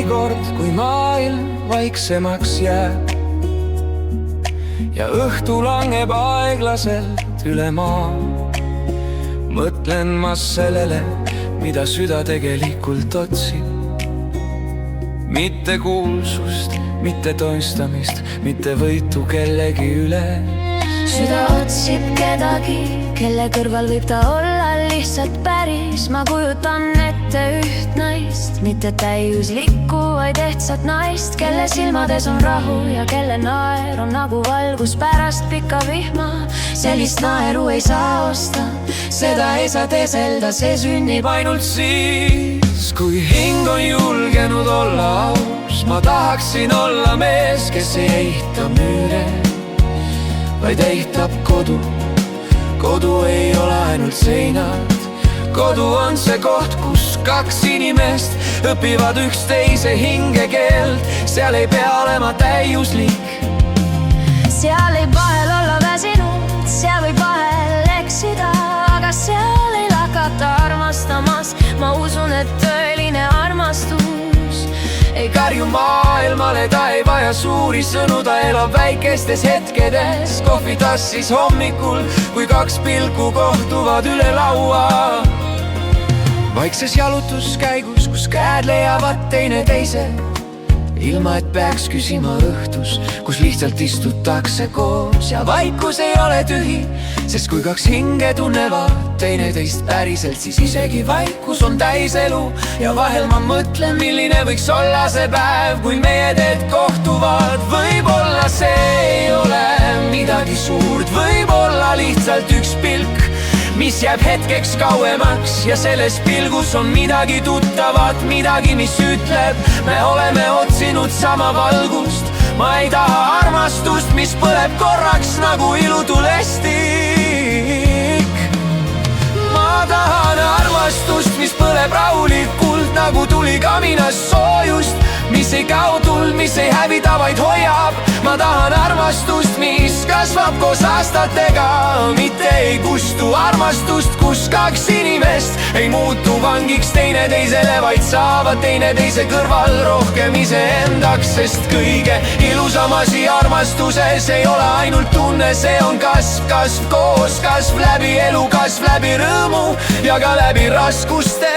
mõnikord, kui maailm vaiksemaks jääb ja õhtu langeb aeglaselt üle maa, mõtlen ma sellele, mida süda tegelikult otsib. Mitte kuulsust, mitte toistamist, mitte võitu kellegi üle. Süda otsib kedagi, kelle kõrval võib ta olla lihtsalt päris. Ma kujutan ette üht naist, mitte täiuslikku, vaid ehtsat naist, kelle silmades on rahu ja kelle naer on nagu valgus pärast pikka vihma. Sellist naeru ei saa osta, seda ei saa teeselda, see sünnib ainult siis, kui hing on julgenud olla aus. Ma tahaksin olla mees, kes ei ehita müüre, vaid ehitab kodu. Kodu ei ole ainult seinad, kodu on see koht, kus kaks inimest õpivad üksteise hingekeelt. Seal ei pea olema täiuslik, seal ei vahel olla väsinud, seal võib vahel eksida, aga seal ei lakata armastamas. Ma usun, et tõeline armastus ei karju maailmale, ta ei vaja suuri sõnu, ta elab väikestes hetkedes. Kohvitassis hommikul, kui kaks pilku kohtuvad üle laua. Vaikses jalutuskäigus, kus käed leiavad teineteise, ilma et peaks küsima õhtus, kus lihtsalt istutakse koos. Ja vaikus ei ole tühi, sest kui kaks hinge tunnevad teineteist päriselt, siis isegi vaikus on täis elu. Ja vahel ma mõtlen, milline võiks olla see päev, kui meie teed kohtuvad. Võib-olla see ei ole midagi suurt, võib-olla lihtsalt üks pilk, mis jääb hetkeks kauemaks. Ja selles pilgus on midagi tuttavat, midagi, mis ütleb, me oleme otsinud sama valgust. Ma ei taha armastust, mis põleb korraks nagu ilutulestik. Ma tahan armastust, mis põleb rahulikult nagu tuli kaminas, soojust, mis ei kao tuld, mis ei hävida, vaid hoiab. Ma tahan armastust, mis kasvab koos aastatega, mitte ei kustu. Armastust, kus kaks inimest ei muutu vangiks teineteisele, vaid saavad teineteise kõrval rohkem iseendaks. Sest kõige ilusam asi armastuses ei ole ainult tunne, see on kasv, kasv koos, kasv läbi elu, kasv läbi rõõmu ja ka läbi raskuste.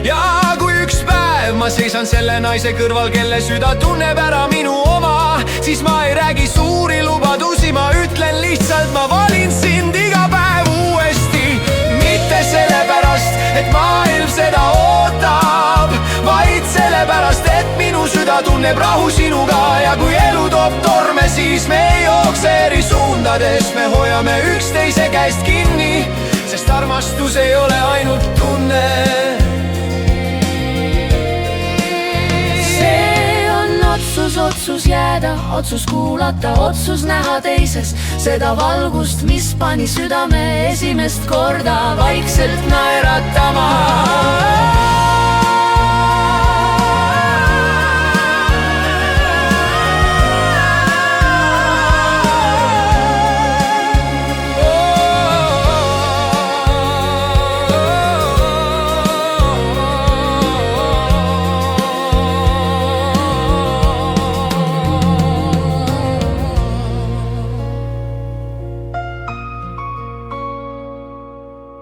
Ja kui üks päev ma seisan selle naise kõrval, kelle süda tunneb ära minu oma, siis ma ei räägi suuri lubadusi, ma ütlen lihtsalt, ma valin sind iga päev uuesti. Mitte sellepärast, et maailm seda ootab, vaid sellepärast, et minu süda tunneb rahu sinuga. Ja kui elu toob torme, siis me ei jookse eri suundades, me hoiame üksteise käest kinni, sest armastus ei ole ainult tunne. Otsus jääda, otsus kuulata, otsus näha teises seda valgust, mis pani südame esimest korda vaikselt naeratama.